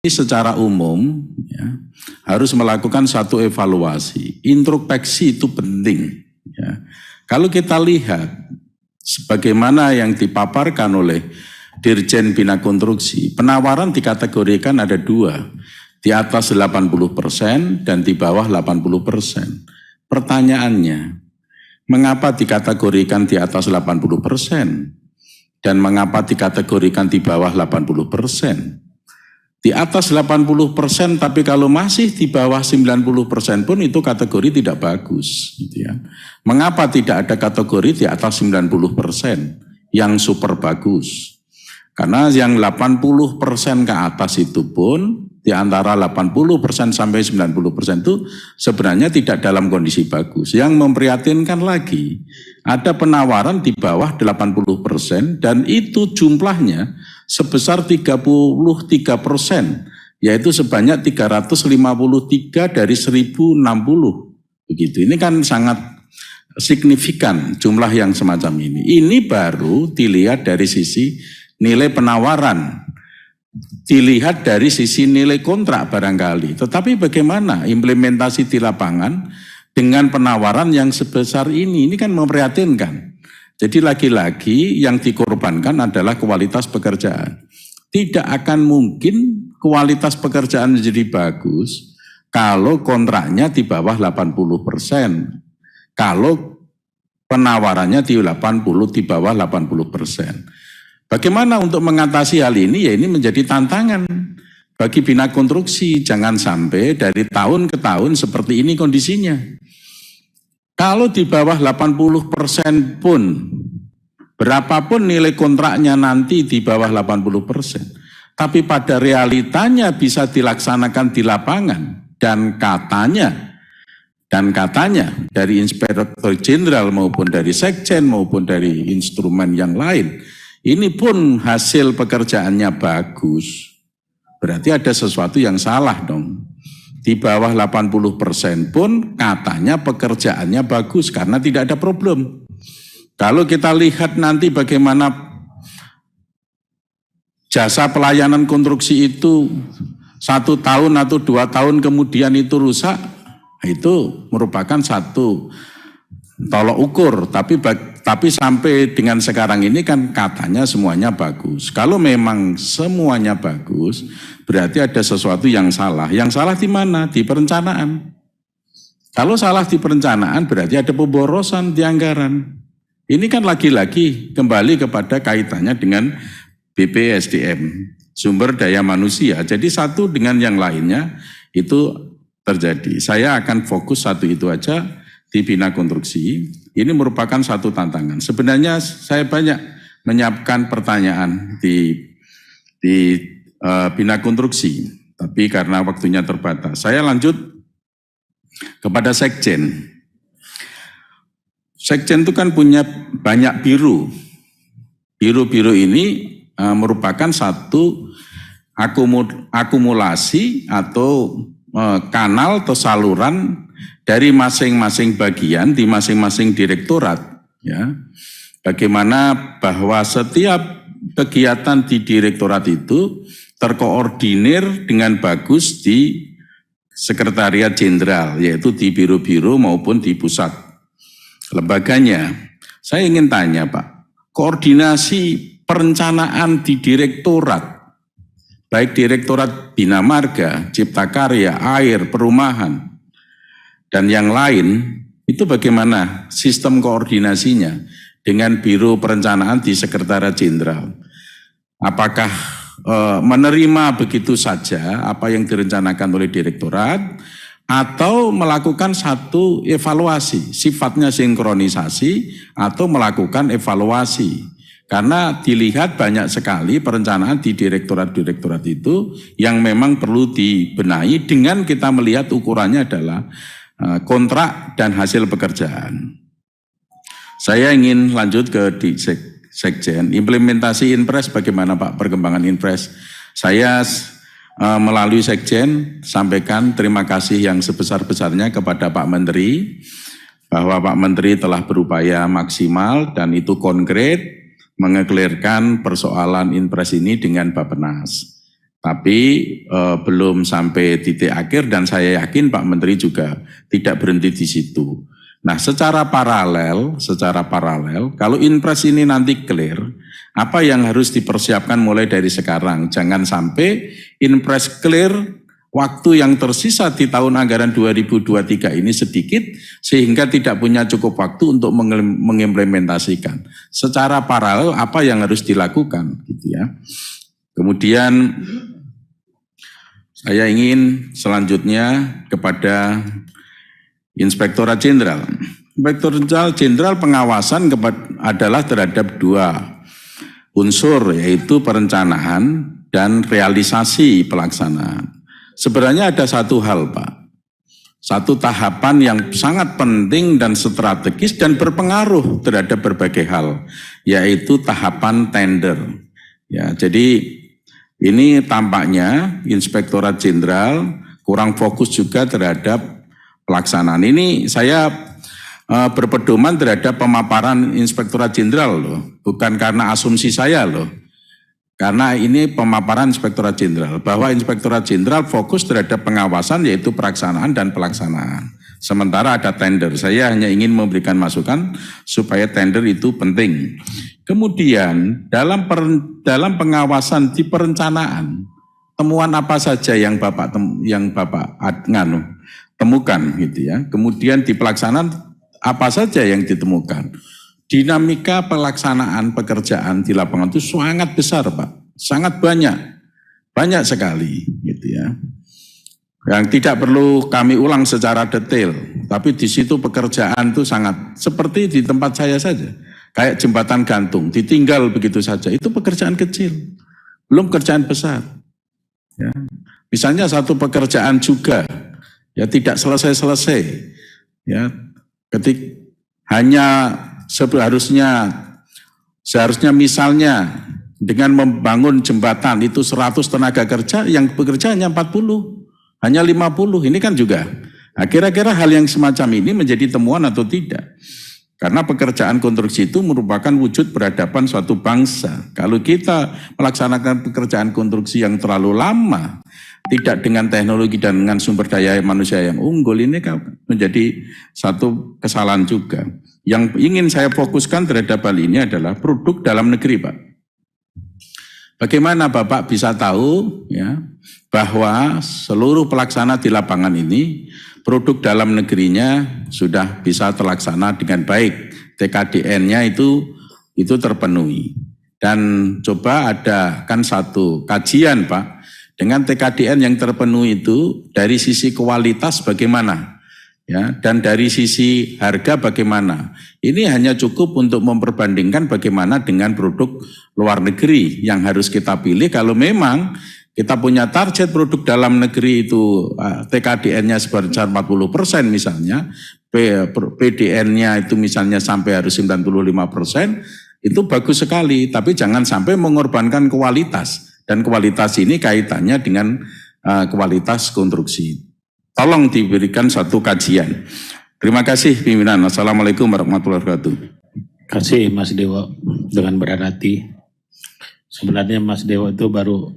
Ini secara umum ya, harus melakukan satu evaluasi. Introspeksi itu penting. Ya. Kalau kita lihat sebagaimana yang dipaparkan oleh Dirjen Bina Konstruksi, penawaran dikategorikan ada dua, di atas 80% dan di bawah 80%. Pertanyaannya, mengapa dikategorikan di atas 80% dan mengapa dikategorikan di bawah 80%? Di atas 80% tapi kalau masih di bawah 90% pun itu kategori tidak bagus. Gitu ya. Mengapa tidak ada kategori di atas 90% yang super bagus? Karena yang 80% ke atas itu pun di antara 80% sampai 90% itu sebenarnya tidak dalam kondisi bagus. Yang memprihatinkan lagi, ada penawaran di bawah 80% dan itu jumlahnya sebesar 33%, yaitu sebanyak 353 dari 1060. Begitu. Ini kan sangat signifikan jumlah yang semacam ini. Ini baru dilihat dari sisi nilai penawaran, dilihat dari sisi nilai kontrak barangkali. Tetapi bagaimana implementasi di lapangan dengan penawaran yang sebesar ini? Ini kan memprihatinkan. Jadi lagi-lagi yang dikorbankan adalah kualitas pekerjaan. Tidak akan mungkin kualitas pekerjaan menjadi bagus kalau kontraknya di bawah 80%. Kalau penawarannya di bawah 80%. Bagaimana untuk mengatasi hal ini? Ya ini menjadi tantangan bagi Bina Konstruksi. Jangan sampai dari tahun ke tahun seperti ini kondisinya. Kalau di bawah 80% pun, berapapun nilai kontraknya nanti di bawah 80%, tapi pada realitanya bisa dilaksanakan di lapangan dan katanya dari Inspektur Jenderal maupun dari Sekjen maupun dari instrumen yang lain, ini pun hasil pekerjaannya bagus, berarti ada sesuatu yang salah dong. Di bawah 80% pun katanya pekerjaannya bagus karena tidak ada problem. Kalau kita lihat nanti bagaimana jasa pelayanan konstruksi itu 1 tahun atau 2 tahun kemudian itu rusak, itu merupakan satu tolok ukur. Tapi sampai dengan sekarang ini kan katanya semuanya bagus. Kalau memang semuanya bagus, berarti ada sesuatu yang salah. Yang salah di mana? Di perencanaan. Kalau salah di perencanaan berarti ada pemborosan di anggaran. Ini kan lagi-lagi kembali kepada kaitannya dengan BPSDM, sumber daya manusia. Jadi satu dengan yang lainnya itu terjadi. Saya akan fokus satu itu aja di Bina Konstruksi. Ini merupakan satu tantangan. Sebenarnya saya banyak menyiapkan pertanyaan di Bina Konstruksi, tapi karena waktunya terbatas. Saya lanjut kepada Sekjen. Sekjen itu kan punya banyak biro. Biro-biro ini merupakan satu akumulasi atau kanal atau saluran dari masing-masing bagian di masing-masing direktorat. Ya. Bagaimana bahwa setiap kegiatan di direktorat itu terkoordinir dengan bagus di Sekretariat Jenderal, yaitu di biro-biro maupun di pusat lembaganya. Saya ingin tanya Pak, koordinasi perencanaan di direktorat, baik Direktorat Bina Marga, Cipta Karya, Air, Perumahan, dan yang lain, itu bagaimana sistem koordinasinya dengan Biro Perencanaan di Sekretariat Jenderal? Apakah menerima begitu saja apa yang direncanakan oleh direktorat atau melakukan satu evaluasi, sifatnya sinkronisasi atau melakukan evaluasi? Karena dilihat banyak sekali perencanaan di direktorat-direktorat itu yang memang perlu dibenahi dengan kita melihat ukurannya adalah kontrak dan hasil pekerjaan. Saya ingin lanjut ke Sekjen. Implementasi Inpres bagaimana Pak perkembangan Inpres? Saya melalui Sekjen sampaikan terima kasih yang sebesar-besarnya kepada Pak Menteri bahwa Pak Menteri telah berupaya maksimal dan itu konkret mengeklirkan persoalan Inpres ini dengan Bappenas. Tapi belum sampai titik akhir dan saya yakin Pak Menteri juga tidak berhenti di situ. Nah, secara paralel, kalau Inpres ini nanti clear, apa yang harus dipersiapkan mulai dari sekarang? Jangan sampai Inpres clear, waktu yang tersisa di tahun anggaran 2023 ini sedikit, sehingga tidak punya cukup waktu untuk mengimplementasikan. Secara paralel, apa yang harus dilakukan, gitu ya. Kemudian saya ingin selanjutnya kepada Inspektorat Jenderal. Inspektorat Jenderal pengawasan adalah terhadap dua unsur, yaitu perencanaan dan realisasi pelaksanaan. Sebenarnya ada satu hal, Pak. Satu tahapan yang sangat penting dan strategis dan berpengaruh terhadap berbagai hal, yaitu tahapan tender. Ya, jadi ini tampaknya Inspektorat Jenderal kurang fokus juga terhadap pelaksanaan. Ini saya berpedoman terhadap pemaparan Inspektorat Jenderal loh, bukan karena asumsi saya loh. Karena ini pemaparan Inspektorat Jenderal, bahwa Inspektorat Jenderal fokus terhadap pengawasan yaitu pelaksanaan dan pelaksanaan. Sementara ada tender, saya hanya ingin memberikan masukan supaya tender itu penting. Kemudian dalam pengawasan di perencanaan, temuan apa saja yang Bapak temukan gitu ya. Kemudian di pelaksanaan apa saja yang ditemukan. Dinamika pelaksanaan pekerjaan di lapangan itu sangat besar, Pak. Sangat banyak sekali gitu ya. Yang tidak perlu kami ulang secara detail, tapi di situ pekerjaan itu sangat seperti di tempat saya saja. Kayak jembatan gantung, ditinggal begitu saja, itu pekerjaan kecil, belum pekerjaan besar. Ya. Misalnya satu pekerjaan juga, ya tidak selesai-selesai. Ya, hanya seharusnya misalnya dengan membangun jembatan itu 100 tenaga kerja, yang bekerja hanya 40. Hanya 50, ini kan juga. Nah, kira-kira hal yang semacam ini menjadi temuan atau tidak? Karena pekerjaan konstruksi itu merupakan wujud peradaban suatu bangsa. Kalau kita melaksanakan pekerjaan konstruksi yang terlalu lama, tidak dengan teknologi dan dengan sumber daya manusia yang unggul, ini kan menjadi satu kesalahan juga. Yang ingin saya fokuskan terhadap hal ini adalah produk dalam negeri, Pak. Bagaimana Bapak bisa tahu ya bahwa seluruh pelaksana di lapangan ini produk dalam negerinya sudah bisa terlaksana dengan baik, TKDN-nya itu terpenuhi. Dan coba adakan satu kajian, Pak, dengan TKDN yang terpenuhi itu dari sisi kualitas bagaimana? Ya, dan dari sisi harga bagaimana? Ini hanya cukup untuk memperbandingkan bagaimana dengan produk luar negeri yang harus kita pilih. Kalau memang kita punya target produk dalam negeri itu TKDN-nya sebesar 40% misalnya, PDN-nya itu misalnya sampai harus 95%, itu bagus sekali. Tapi jangan sampai mengorbankan kualitas. Dan kualitas ini kaitannya dengan kualitas konstruksi. Tolong diberikan satu kajian. Terima kasih pimpinan. Assalamualaikum warahmatullahi wabarakatuh. Terima kasih Mas Dewo dengan berat hati. Sebenarnya Mas Dewo itu baru